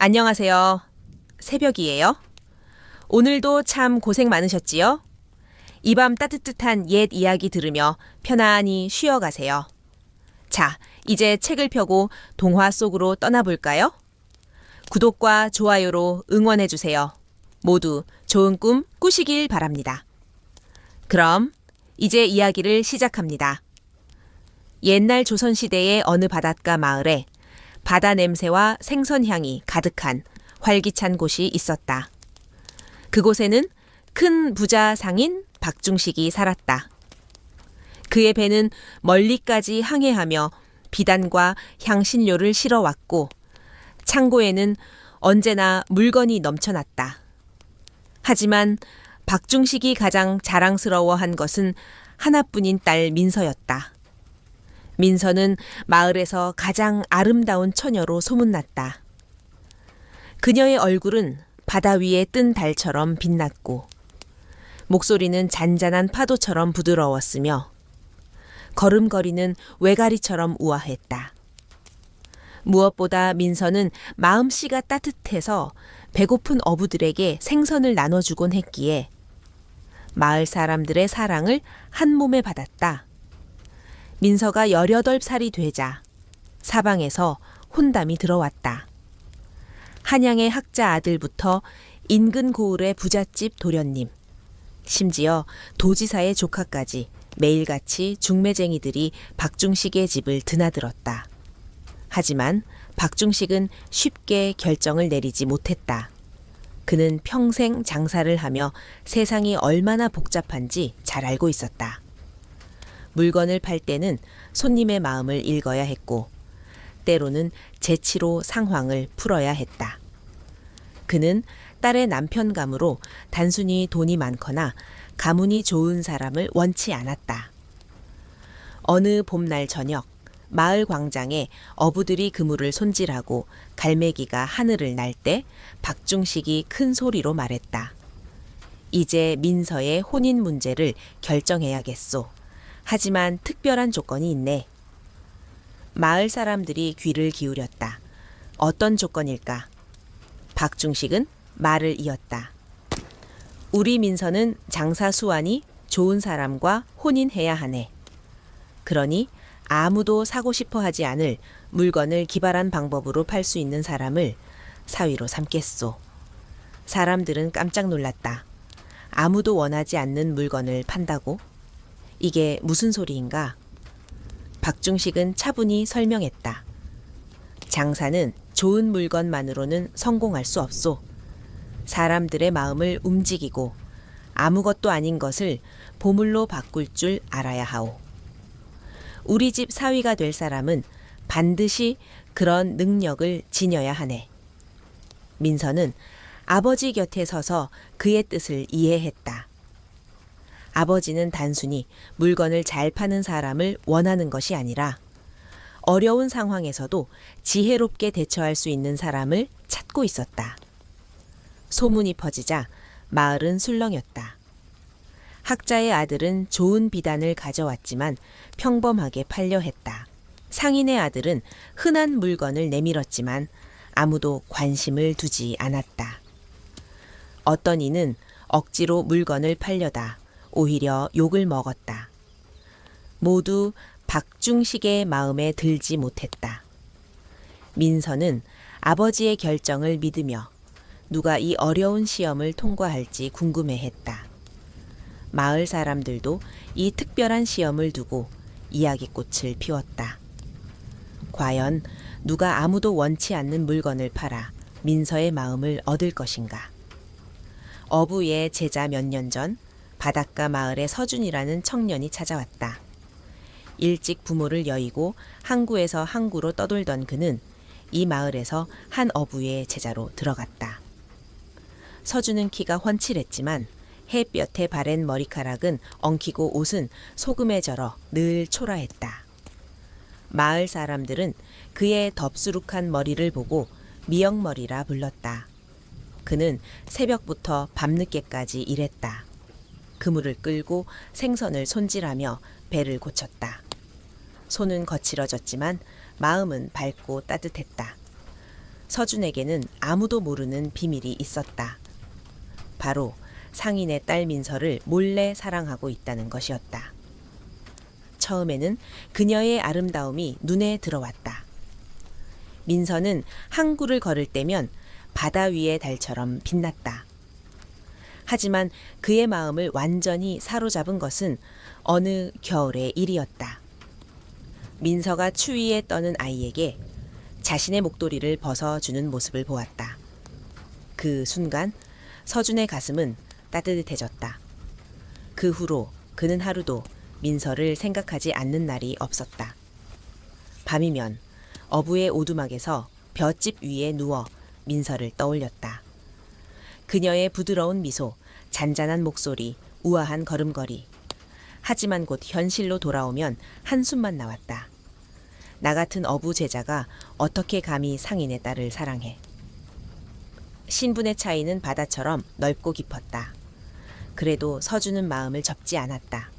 안녕하세요. 새벽이에요. 오늘도 참 고생 많으셨지요? 이 밤 따뜻한 옛 이야기 들으며 편안히 쉬어가세요. 자, 이제 책을 펴고 동화 속으로 떠나볼까요? 구독과 좋아요로 응원해주세요. 모두 좋은 꿈 꾸시길 바랍니다. 그럼 이제 이야기를 시작합니다. 옛날 조선시대의 어느 바닷가 마을에 바다 냄새와 생선향이 가득한 활기찬 곳이 있었다. 그곳에는 큰 부자 상인 박중식이 살았다. 그의 배는 멀리까지 항해하며 비단과 향신료를 실어왔고 창고에는 언제나 물건이 넘쳐났다. 하지만 박중식이 가장 자랑스러워한 것은 하나뿐인 딸 민서였다. 민서는 마을에서 가장 아름다운 처녀로 소문났다. 그녀의 얼굴은 바다 위에 뜬 달처럼 빛났고 목소리는 잔잔한 파도처럼 부드러웠으며 걸음걸이는 외가리처럼 우아했다. 무엇보다 민서는 마음씨가 따뜻해서 배고픈 어부들에게 생선을 나눠주곤 했기에 마을 사람들의 사랑을 한 몸에 받았다. 민서가 18살이 되자 사방에서 혼담이 들어왔다. 한양의 학자 아들부터 인근 고을의 부잣집 도련님, 심지어 도지사의 조카까지 매일같이 중매쟁이들이 박중식의 집을 드나들었다. 하지만 박중식은 쉽게 결정을 내리지 못했다. 그는 평생 장사를 하며 세상이 얼마나 복잡한지 잘 알고 있었다. 물건을 팔 때는 손님의 마음을 읽어야 했고 때로는 재치로 상황을 풀어야 했다. 그는 딸의 남편감으로 단순히 돈이 많거나 가문이 좋은 사람을 원치 않았다. 어느 봄날 저녁 마을 광장에 어부들이 그물을 손질하고 갈매기가 하늘을 날 때 박중식이 큰 소리로 말했다. 이제 민서의 혼인 문제를 결정해야겠소. 하지만 특별한 조건이 있네. 마을 사람들이 귀를 기울였다. 어떤 조건일까? 박중식은 말을 이었다. 우리 민서는 장사 수완이 좋은 사람과 혼인해야 하네. 그러니 아무도 사고 싶어 하지 않을 물건을 기발한 방법으로 팔 수 있는 사람을 사위로 삼겠소. 사람들은 깜짝 놀랐다. 아무도 원하지 않는 물건을 판다고? 이게 무슨 소리인가? 박중식은 차분히 설명했다. 장사는 좋은 물건만으로는 성공할 수 없소. 사람들의 마음을 움직이고 아무것도 아닌 것을 보물로 바꿀 줄 알아야 하오. 우리 집 사위가 될 사람은 반드시 그런 능력을 지녀야 하네. 민서는 아버지 곁에 서서 그의 뜻을 이해했다. 아버지는 단순히 물건을 잘 파는 사람을 원하는 것이 아니라 어려운 상황에서도 지혜롭게 대처할 수 있는 사람을 찾고 있었다. 소문이 퍼지자 마을은 술렁였다. 학자의 아들은 좋은 비단을 가져왔지만 평범하게 팔려 했다. 상인의 아들은 흔한 물건을 내밀었지만 아무도 관심을 두지 않았다. 어떤 이는 억지로 물건을 팔려다 오히려 욕을 먹었다. 모두 박중식의 마음에 들지 못했다. 민서는 아버지의 결정을 믿으며 누가 이 어려운 시험을 통과할지 궁금해했다. 마을 사람들도 이 특별한 시험을 두고 이야기꽃을 피웠다. 과연 누가 아무도 원치 않는 물건을 팔아 민서의 마음을 얻을 것인가? 어부의 제자 몇 년 전 바닷가 마을에 서준이라는 청년이 찾아왔다. 일찍 부모를 여의고 항구에서 항구로 떠돌던 그는 이 마을에서 한 어부의 제자로 들어갔다. 서준은 키가 훤칠했지만 햇볕에 바랜 머리카락은 엉키고 옷은 소금에 절어 늘 초라했다. 마을 사람들은 그의 덥수룩한 머리를 보고 미역머리라 불렀다. 그는 새벽부터 밤늦게까지 일했다. 그물을 끌고 생선을 손질하며 배를 고쳤다. 손은 거칠어졌지만 마음은 밝고 따뜻했다. 서준에게는 아무도 모르는 비밀이 있었다. 바로 상인의 딸 민서를 몰래 사랑하고 있다는 것이었다. 처음에는 그녀의 아름다움이 눈에 들어왔다. 민서는 항구를 걸을 때면 바다 위의 달처럼 빛났다. 하지만 그의 마음을 완전히 사로잡은 것은 어느 겨울의 일이었다. 민서가 추위에 떠는 아이에게 자신의 목도리를 벗어주는 모습을 보았다. 그 순간 서준의 가슴은 따뜻해졌다. 그 후로 그는 하루도 민서를 생각하지 않는 날이 없었다. 밤이면 어부의 오두막에서 볏짚 위에 누워 민서를 떠올렸다. 그녀의 부드러운 미소, 잔잔한 목소리, 우아한 걸음걸이. 하지만 곧 현실로 돌아오면 한숨만 나왔다. 나 같은 어부 제자가 어떻게 감히 상인의 딸을 사랑해. 신분의 차이는 바다처럼 넓고 깊었다. 그래도 서준은 마음을 접지 않았다.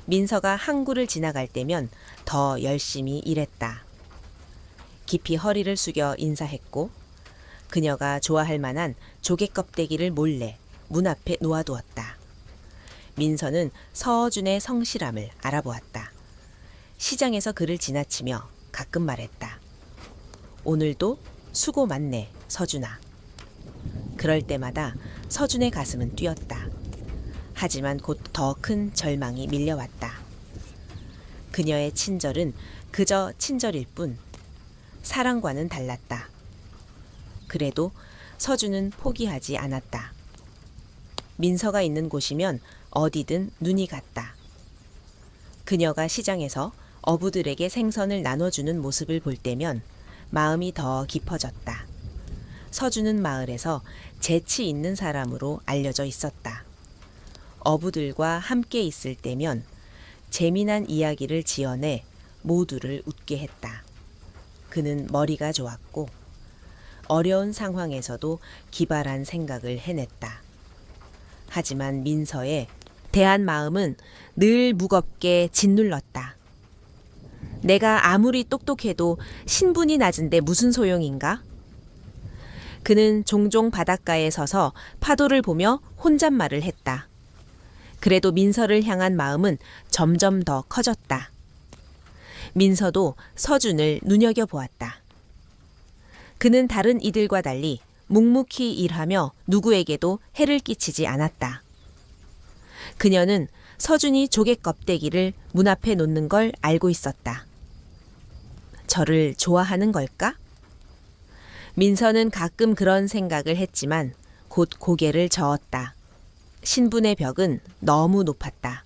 민서가 항구를 지나갈 때면 더 열심히 일했다. 깊이 허리를 숙여 인사했고 그녀가 좋아할 만한 조개 껍데기를 몰래 문 앞에 놓아두었다. 민서는 서준의 성실함을 알아보았다. 시장에서 그를 지나치며 가끔 말했다. 오늘도 수고 많네, 서준아. 그럴 때마다 서준의 가슴은 뛰었다. 하지만 곧 더 큰 절망이 밀려왔다. 그녀의 친절은 그저 친절일 뿐 사랑과는 달랐다. 그래도 서준은 포기하지 않았다. 민서가 있는 곳이면 어디든 눈이 갔다. 그녀가 시장에서 어부들에게 생선을 나눠주는 모습을 볼 때면 마음이 더 깊어졌다. 서준은 마을에서 재치 있는 사람으로 알려져 있었다. 어부들과 함께 있을 때면 재미난 이야기를 지어내 모두를 웃게 했다. 그는 머리가 좋았고 어려운 상황에서도 기발한 생각을 해냈다. 하지만 민서의 대한 마음은 늘 무겁게 짓눌렀다. 내가 아무리 똑똑해도 신분이 낮은데 무슨 소용인가? 그는 종종 바닷가에 서서 파도를 보며 혼잣말을 했다. 그래도 민서를 향한 마음은 점점 더 커졌다. 민서도 서준을 눈여겨보았다. 그는 다른 이들과 달리 묵묵히 일하며 누구에게도 해를 끼치지 않았다. 그녀는 서준이 조개 껍데기를 문 앞에 놓는 걸 알고 있었다. 저를 좋아하는 걸까? 민서는 가끔 그런 생각을 했지만 곧 고개를 저었다. 신분의 벽은 너무 높았다.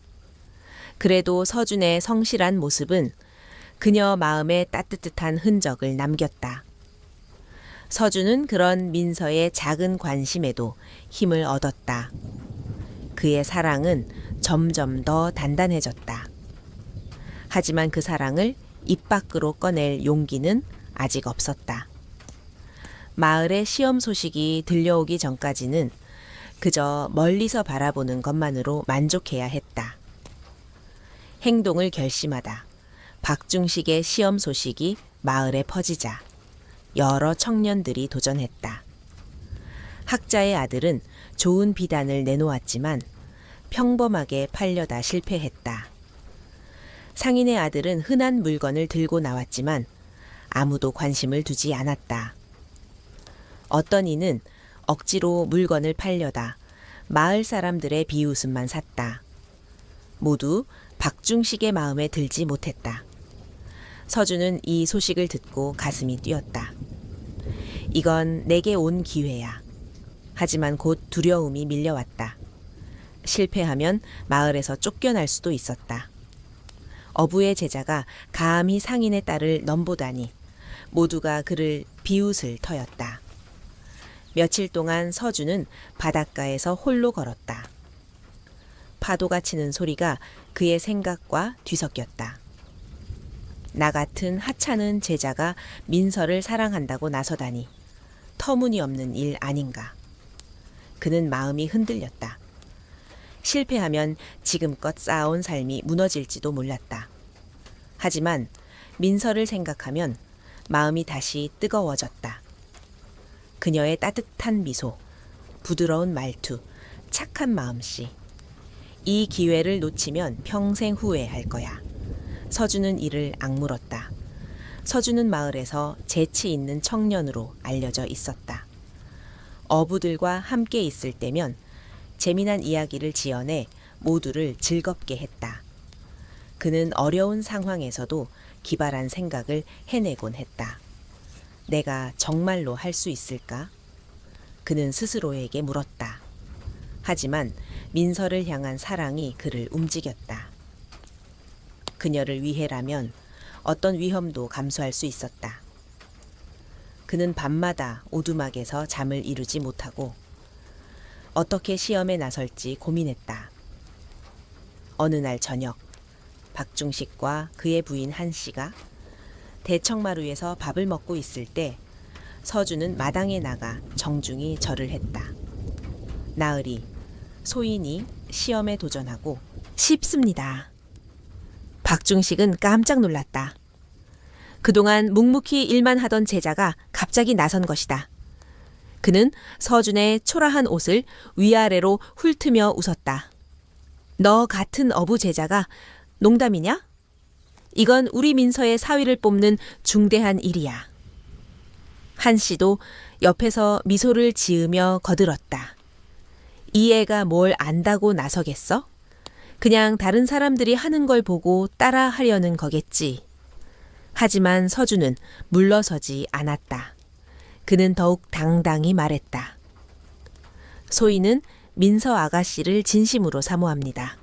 그래도 서준의 성실한 모습은 그녀 마음에 따뜻한 흔적을 남겼다. 서준은 그런 민서의 작은 관심에도 힘을 얻었다. 그의 사랑은 점점 더 단단해졌다. 하지만 그 사랑을 입 밖으로 꺼낼 용기는 아직 없었다. 마을의 시험 소식이 들려오기 전까지는 그저 멀리서 바라보는 것만으로 만족해야 했다. 행동을 결심하다 박중식의 시험 소식이 마을에 퍼지자 여러 청년들이 도전했다. 학자의 아들은 좋은 비단을 내놓았지만 평범하게 팔려다 실패했다. 상인의 아들은 흔한 물건을 들고 나왔지만 아무도 관심을 두지 않았다. 어떤 이는 억지로 물건을 팔려다 마을 사람들의 비웃음만 샀다. 모두 박중식의 마음에 들지 못했다. 서준은 이 소식을 듣고 가슴이 뛰었다. 이건 내게 온 기회야. 하지만 곧 두려움이 밀려왔다. 실패하면 마을에서 쫓겨날 수도 있었다. 어부의 제자가 감히 상인의 딸을 넘보다니 모두가 그를 비웃을 터였다. 며칠 동안 서준은 바닷가에서 홀로 걸었다. 파도가 치는 소리가 그의 생각과 뒤섞였다. 나 같은 하찮은 제자가 민서를 사랑한다고 나서다니 터무니없는 일 아닌가. 그는 마음이 흔들렸다. 실패하면 지금껏 쌓아온 삶이 무너질지도 몰랐다. 하지만 민서를 생각하면 마음이 다시 뜨거워졌다. 그녀의 따뜻한 미소, 부드러운 말투, 착한 마음씨. 이 기회를 놓치면 평생 후회할 거야. 서준은 이를 악물었다. 서준은 마을에서 재치 있는 청년으로 알려져 있었다. 어부들과 함께 있을 때면 재미난 이야기를 지어내 모두를 즐겁게 했다. 그는 어려운 상황에서도 기발한 생각을 해내곤 했다. 내가 정말로 할 수 있을까? 그는 스스로에게 물었다. 하지만 민서를 향한 사랑이 그를 움직였다. 그녀를 위해라면 어떤 위험도 감수할 수 있었다. 그는 밤마다 오두막에서 잠을 이루지 못하고 어떻게 시험에 나설지 고민했다. 어느 날 저녁, 박중식과 그의 부인 한씨가 대청마루에서 밥을 먹고 있을 때 서준은 마당에 나가 정중히 절을 했다. 나으리, 소인이 시험에 도전하고 싶습니다. 박중식은 깜짝 놀랐다. 그동안 묵묵히 일만 하던 제자가 갑자기 나선 것이다. 그는 서준의 초라한 옷을 위아래로 훑으며 웃었다. 너 같은 어부 제자가 농담이냐? 이건 우리 민서의 사위를 뽑는 중대한 일이야. 한씨도 옆에서 미소를 지으며 거들었다. 이 애가 뭘 안다고 나서겠어? 그냥 다른 사람들이 하는 걸 보고 따라 하려는 거겠지. 하지만 서준은 물러서지 않았다. 그는 더욱 당당히 말했다. 소희는 민서 아가씨를 진심으로 사모합니다.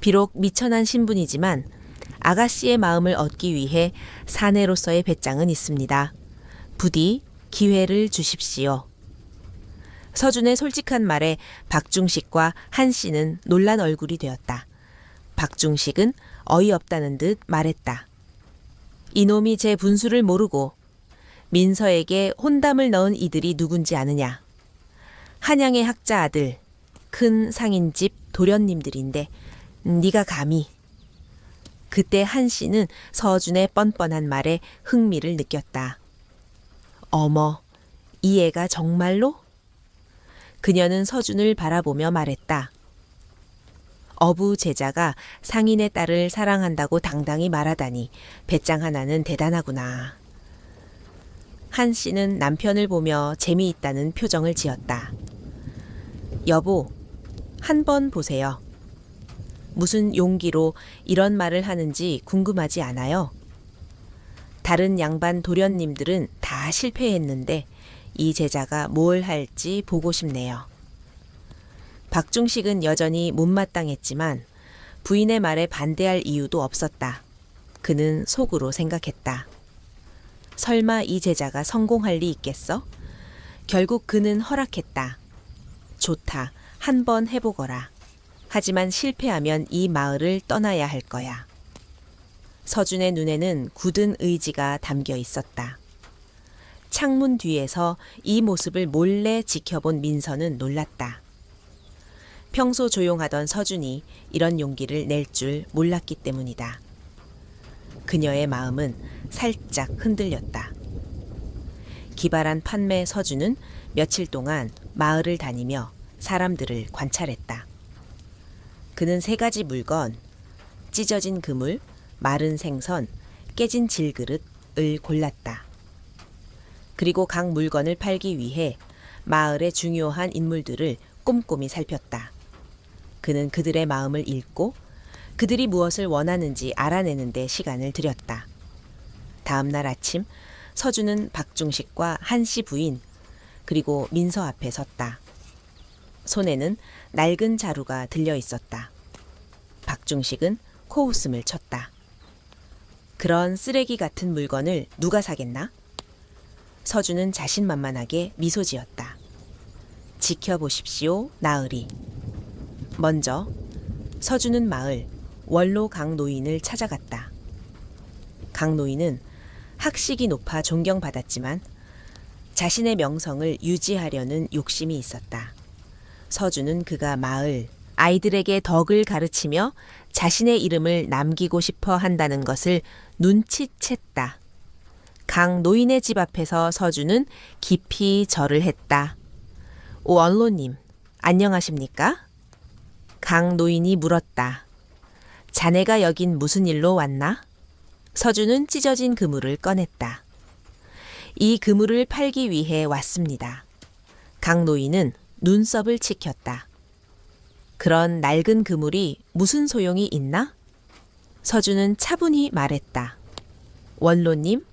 비록 미천한 신분이지만 아가씨의 마음을 얻기 위해 사내로서의 배짱은 있습니다. 부디 기회를 주십시오. 서준의 솔직한 말에 박중식과 한씨는 놀란 얼굴이 되었다. 박중식은 어이없다는 듯 말했다. 이놈이 제 분수를 모르고 민서에게 혼담을 넣은 이들이 누군지 아느냐. 한양의 학자 아들, 큰 상인집 도련님들인데 네가 감히. 그때 한씨는 서준의 뻔뻔한 말에 흥미를 느꼈다. 어머, 이 애가 정말로? 그녀는 서준을 바라보며 말했다. 어부 제자가 상인의 딸을 사랑한다고 당당히 말하다니 배짱 하나는 대단하구나. 한씨는 남편을 보며 재미있다는 표정을 지었다. 여보, 한번 보세요. 무슨 용기로 이런 말을 하는지 궁금하지 않아요? 다른 양반 도련님들은 다 실패했는데 이 제자가 뭘 할지 보고 싶네요. 박중식은 여전히 못마땅했지만 부인의 말에 반대할 이유도 없었다. 그는 속으로 생각했다. 설마 이 제자가 성공할 리 있겠어? 결국 그는 허락했다. 좋다, 한번 해보거라. 하지만 실패하면 이 마을을 떠나야 할 거야. 서준의 눈에는 굳은 의지가 담겨 있었다. 창문 뒤에서 이 모습을 몰래 지켜본 민서는 놀랐다. 평소 조용하던 서준이 이런 용기를 낼 줄 몰랐기 때문이다. 그녀의 마음은 살짝 흔들렸다. 기발한 판매 서준은 며칠 동안 마을을 다니며 사람들을 관찰했다. 그는 3가지 물건, 찢어진 그물, 마른 생선, 깨진 질그릇을 골랐다. 그리고 각 물건을 팔기 위해 마을의 중요한 인물들을 꼼꼼히 살폈다. 그는 그들의 마음을 읽고 그들이 무엇을 원하는지 알아내는 데 시간을 들였다. 다음 날 아침 서준은 박중식과 한씨 부인 그리고 민서 앞에 섰다. 손에는 낡은 자루가 들려 있었다. 박중식은 코웃음을 쳤다. 그런 쓰레기 같은 물건을 누가 사겠나? 서준은 자신만만하게 미소 지었다. 지켜보십시오, 나으리. 먼저 서준은 마을 원로 강 노인을 찾아갔다. 강 노인은 학식이 높아 존경받았지만 자신의 명성을 유지하려는 욕심이 있었다. 서준은 그가 마을 아이들에게 덕을 가르치며 자신의 이름을 남기고 싶어 한다는 것을 눈치챘다. 강 노인의 집 앞에서 서준은 깊이 절을 했다. 오 언로님, 안녕하십니까? 강 노인이 물었다. 자네가 여긴 무슨 일로 왔나? 서준은 찢어진 그물을 꺼냈다. 이 그물을 팔기 위해 왔습니다. 강 노인은 눈썹을 치켰다. 그런 낡은 그물이 무슨 소용이 있나? 서준은 차분히 말했다. 원로님,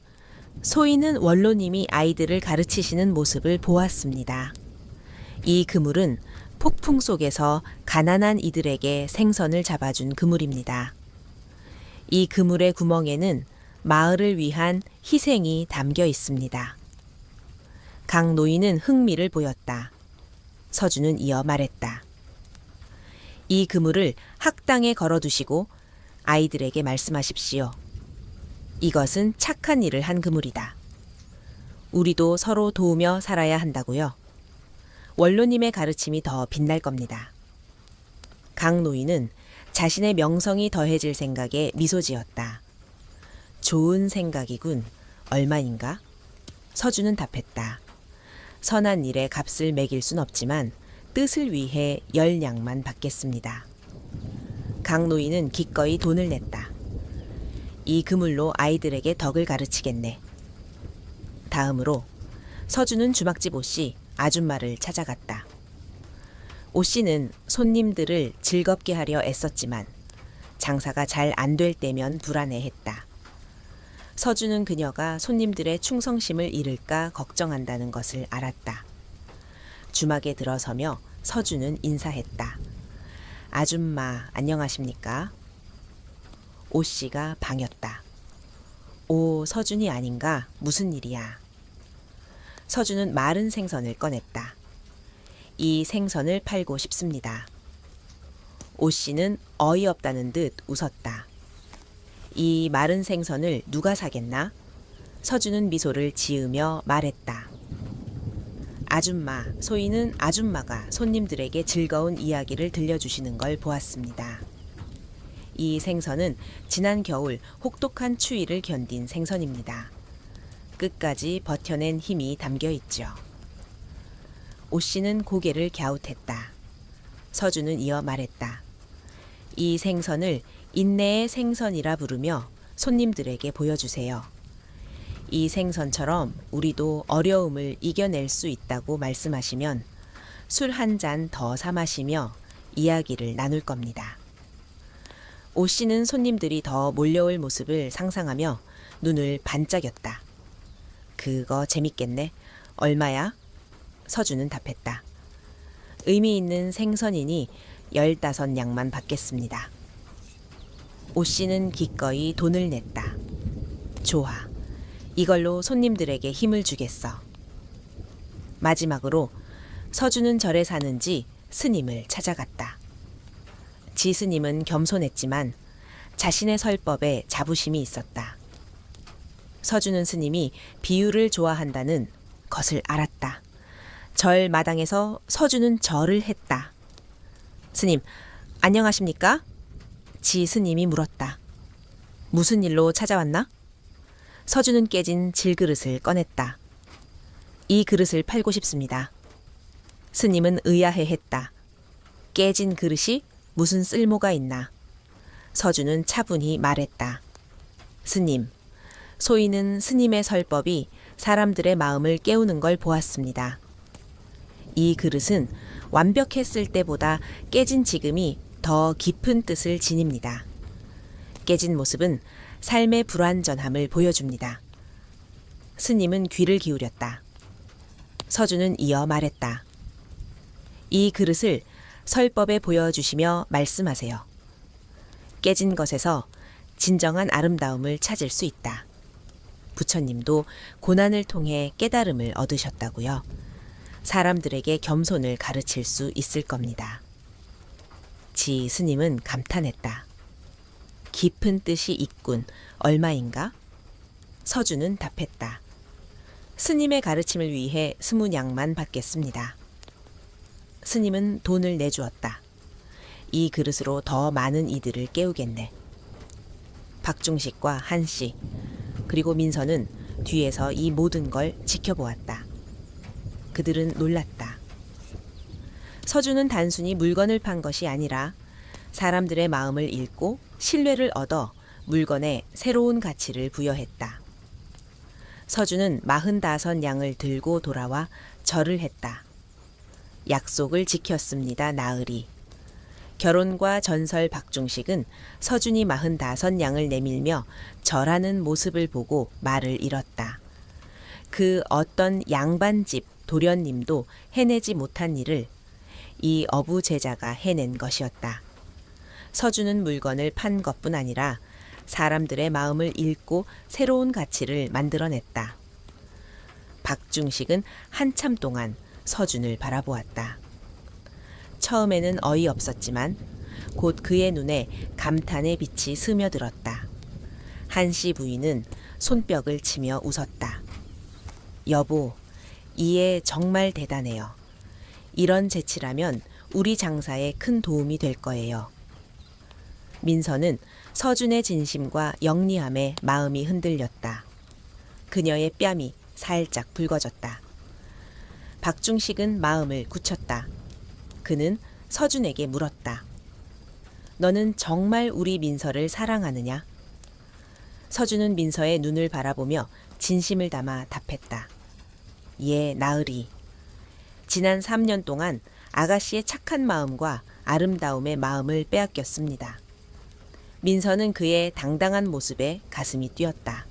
소인은 원로님이 아이들을 가르치시는 모습을 보았습니다. 이 그물은 폭풍 속에서 가난한 이들에게 생선을 잡아준 그물입니다. 이 그물의 구멍에는 마을을 위한 희생이 담겨 있습니다. 강 노인은 흥미를 보였다. 서준은 이어 말했다. 이 그물을 학당에 걸어두시고 아이들에게 말씀하십시오. 이것은 착한 일을 한 그물이다. 우리도 서로 도우며 살아야 한다고요. 원로님의 가르침이 더 빛날 겁니다. 강 노인은 자신의 명성이 더해질 생각에 미소 지었다. 좋은 생각이군. 얼마인가? 서준은 답했다. 선한 일에 값을 매길 순 없지만 뜻을 위해 10냥만 받겠습니다. 강 노인은 기꺼이 돈을 냈다. 이 그물로 아이들에게 덕을 가르치겠네. 다음으로 서준은 주막집 오씨 아줌마를 찾아갔다. 오씨는 손님들을 즐겁게 하려 애썼지만 장사가 잘 안 될 때면 불안해했다. 서준은 그녀가 손님들의 충성심을 잃을까 걱정한다는 것을 알았다. 주막에 들어서며 서준은 인사했다. 아줌마, 안녕하십니까? 오씨가 방였다. 오, 서준이 아닌가? 무슨 일이야? 서준은 마른 생선을 꺼냈다. 이 생선을 팔고 싶습니다. 오씨는 어이없다는 듯 웃었다. 이 마른 생선을 누가 사겠나? 서준은 미소를 지으며 말했다. 아줌마, 소인은 아줌마가 손님들에게 즐거운 이야기를 들려주시는 걸 보았습니다. 이 생선은 지난 겨울 혹독한 추위를 견딘 생선입니다. 끝까지 버텨낸 힘이 담겨 있죠. 오씨는 고개를 갸웃했다. 서준은 이어 말했다. 이 생선을 인내의 생선이라 부르며 손님들에게 보여주세요. 이 생선처럼 우리도 어려움을 이겨낼 수 있다고 말씀하시면 술 한 잔 더 사 마시며 이야기를 나눌 겁니다. 오씨는 손님들이 더 몰려올 모습을 상상하며 눈을 반짝였다. 그거 재밌겠네. 얼마야? 서준은 답했다. 의미 있는 생선이니 15냥만 받겠습니다. 오씨는 기꺼이 돈을 냈다. 좋아. 이걸로 손님들에게 힘을 주겠어. 마지막으로 서준은 절에 사는지 스님을 찾아갔다. 지 스님은 겸손했지만 자신의 설법에 자부심이 있었다. 서준은 스님이 비유를 좋아한다는 것을 알았다. 절 마당에서 서준은 절을 했다. 스님, 안녕하십니까? 지 스님이 물었다. 무슨 일로 찾아왔나? 서준은 깨진 질그릇을 꺼냈다. 이 그릇을 팔고 싶습니다. 스님은 의아해했다. 깨진 그릇이 무슨 쓸모가 있나? 서준은 차분히 말했다. 스님, 소인은 스님의 설법이 사람들의 마음을 깨우는 걸 보았습니다. 이 그릇은 완벽했을 때보다 깨진 지금이 더 깊은 뜻을 지닙니다. 깨진 모습은 삶의 불완전함을 보여줍니다. 스님은 귀를 기울였다. 서준은 이어 말했다. 이 그릇을 설법에 보여주시며 말씀하세요. 깨진 것에서 진정한 아름다움을 찾을 수 있다. 부처님도 고난을 통해 깨달음을 얻으셨다고요. 사람들에게 겸손을 가르칠 수 있을 겁니다. 지 스님은 감탄했다. 깊은 뜻이 있군. 얼마인가? 서준은 답했다. 스님의 가르침을 위해 20냥만 받겠습니다. 스님은 돈을 내주었다. 이 그릇으로 더 많은 이들을 깨우겠네. 박중식과 한씨 그리고 민서는 뒤에서 이 모든 걸 지켜보았다. 그들은 놀랐다. 서준은 단순히 물건을 판 것이 아니라 사람들의 마음을 읽고 신뢰를 얻어 물건에 새로운 가치를 부여했다. 서준은 45양을 들고 돌아와 절을 했다. 약속을 지켰습니다, 나으리. 결혼과 전설 박중식은 서준이 45양을 내밀며 절하는 모습을 보고 말을 잃었다. 그 어떤 양반집 도련님도 해내지 못한 일을 이 어부 제자가 해낸 것이었다. 서준은 물건을 판 것뿐 아니라 사람들의 마음을 읽고 새로운 가치를 만들어냈다. 박중식은 한참 동안 서준을 바라보았다. 처음에는 어이없었지만 곧 그의 눈에 감탄의 빛이 스며들었다. 한씨 부인은 손뼉을 치며 웃었다. 여보, 이애 정말 대단해요. 이런 재치라면 우리 장사에 큰 도움이 될 거예요. 민서는 서준의 진심과 영리함에 마음이 흔들렸다. 그녀의 뺨이 살짝 붉어졌다. 박중식은 마음을 굳혔다. 그는 서준에게 물었다. 너는 정말 우리 민서를 사랑하느냐? 서준은 민서의 눈을 바라보며 진심을 담아 답했다. 예, 나으리. 지난 3년 동안 아가씨의 착한 마음과 아름다움의 마음을 빼앗겼습니다. 민서는 그의 당당한 모습에 가슴이 뛰었다.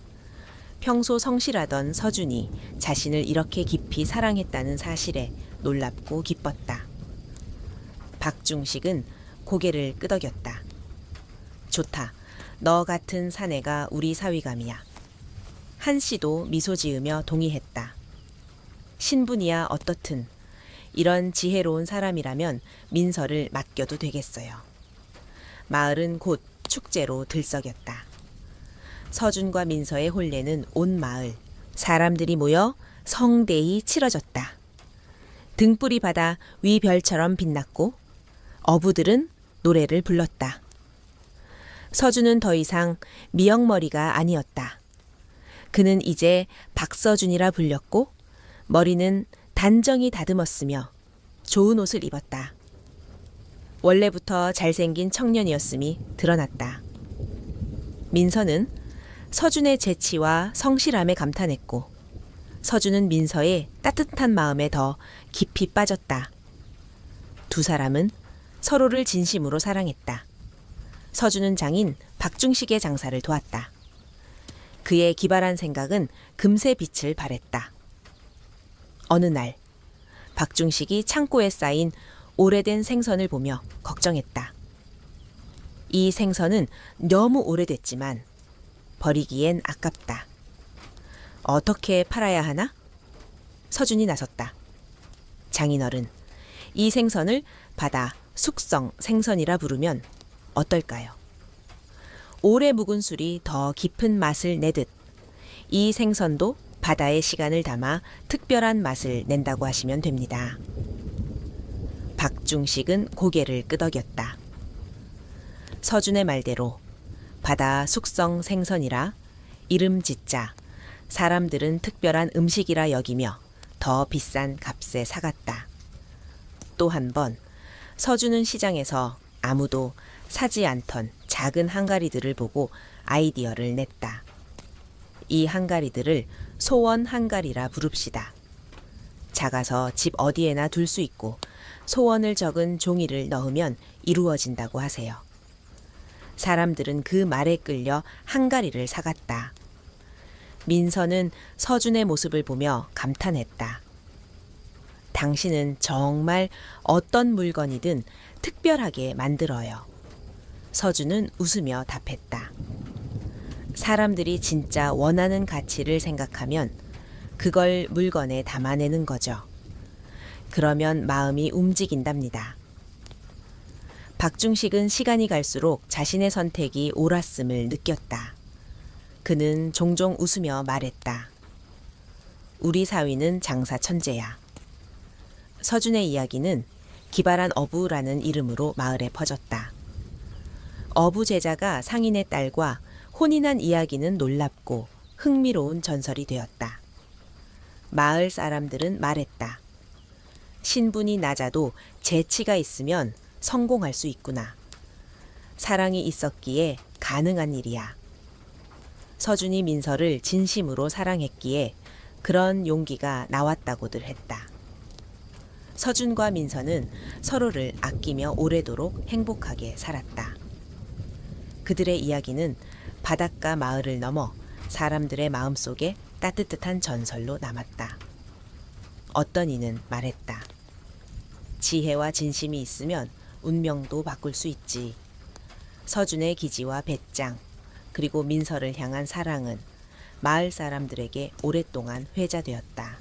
평소 성실하던 서준이 자신을 이렇게 깊이 사랑했다는 사실에 놀랍고 기뻤다. 박중식은 고개를 끄덕였다. 좋다. 너 같은 사내가 우리 사위감이야. 한씨도 미소 지으며 동의했다. 신분이야 어떻든 이런 지혜로운 사람이라면 민서를 맡겨도 되겠어요. 마을은 곧 축제로 들썩였다. 서준과 민서의 혼례는 온 마을 사람들이 모여 성대히 치러졌다. 등불이 바다 위 별처럼 빛났고 어부들은 노래를 불렀다. 서준은 더 이상 미역머리가 아니었다. 그는 이제 박서준이라 불렸고 머리는 단정히 다듬었으며 좋은 옷을 입었다. 원래부터 잘생긴 청년이었음이 드러났다. 민서는 서준의 재치와 성실함에 감탄했고 서준은 민서의 따뜻한 마음에 더 깊이 빠졌다. 두 사람은 서로를 진심으로 사랑했다. 서준은 장인 박중식의 장사를 도왔다. 그의 기발한 생각은 금세 빛을 발했다. 어느 날 박중식이 창고에 쌓인 오래된 생선을 보며 걱정했다. 이 생선은 너무 오래됐지만 버리기엔 아깝다. 어떻게 팔아야 하나? 서준이 나섰다. 장인어른, 이 생선을 바다 숙성 생선이라 부르면 어떨까요? 오래 묵은 술이 더 깊은 맛을 내듯 이 생선도 바다의 시간을 담아 특별한 맛을 낸다고 하시면 됩니다. 박중식은 고개를 끄덕였다. 서준의 말대로 바다 숙성 생선이라 이름 짓자 사람들은 특별한 음식이라 여기며 더 비싼 값에 사갔다. 또 한 번 서준은 시장에서 아무도 사지 않던 작은 항가리들을 보고 아이디어를 냈다. 이 항가리들을 소원 항가리라 부릅시다. 작아서 집 어디에나 둘 수 있고 소원을 적은 종이를 넣으면 이루어진다고 하세요. 사람들은 그 말에 끌려 항가리를 사갔다. 민서는 서준의 모습을 보며 감탄했다. 당신은 정말 어떤 물건이든 특별하게 만들어요. 서준은 웃으며 답했다. 사람들이 진짜 원하는 가치를 생각하면 그걸 물건에 담아내는 거죠. 그러면 마음이 움직인답니다. 박중식은 시간이 갈수록 자신의 선택이 옳았음을 느꼈다. 그는 종종 웃으며 말했다. 우리 사위는 장사 천재야. 서준의 이야기는 기발한 어부라는 이름으로 마을에 퍼졌다. 어부 제자가 상인의 딸과 혼인한 이야기는 놀랍고 흥미로운 전설이 되었다. 마을 사람들은 말했다. 신분이 낮아도 재치가 있으면 성공할 수 있구나. 사랑이 있었기에 가능한 일이야. 서준이 민서를 진심으로 사랑했기에 그런 용기가 나왔다고들 했다. 서준과 민서는 서로를 아끼며 오래도록 행복하게 살았다. 그들의 이야기는 바닷가 마을을 넘어 사람들의 마음속에 따뜻한 전설로 남았다. 어떤 이는 말했다. 지혜와 진심이 있으면 운명도 바꿀 수 있지. 서준의 기지와 배짱, 그리고 민서를 향한 사랑은 마을 사람들에게 오랫동안 회자되었다.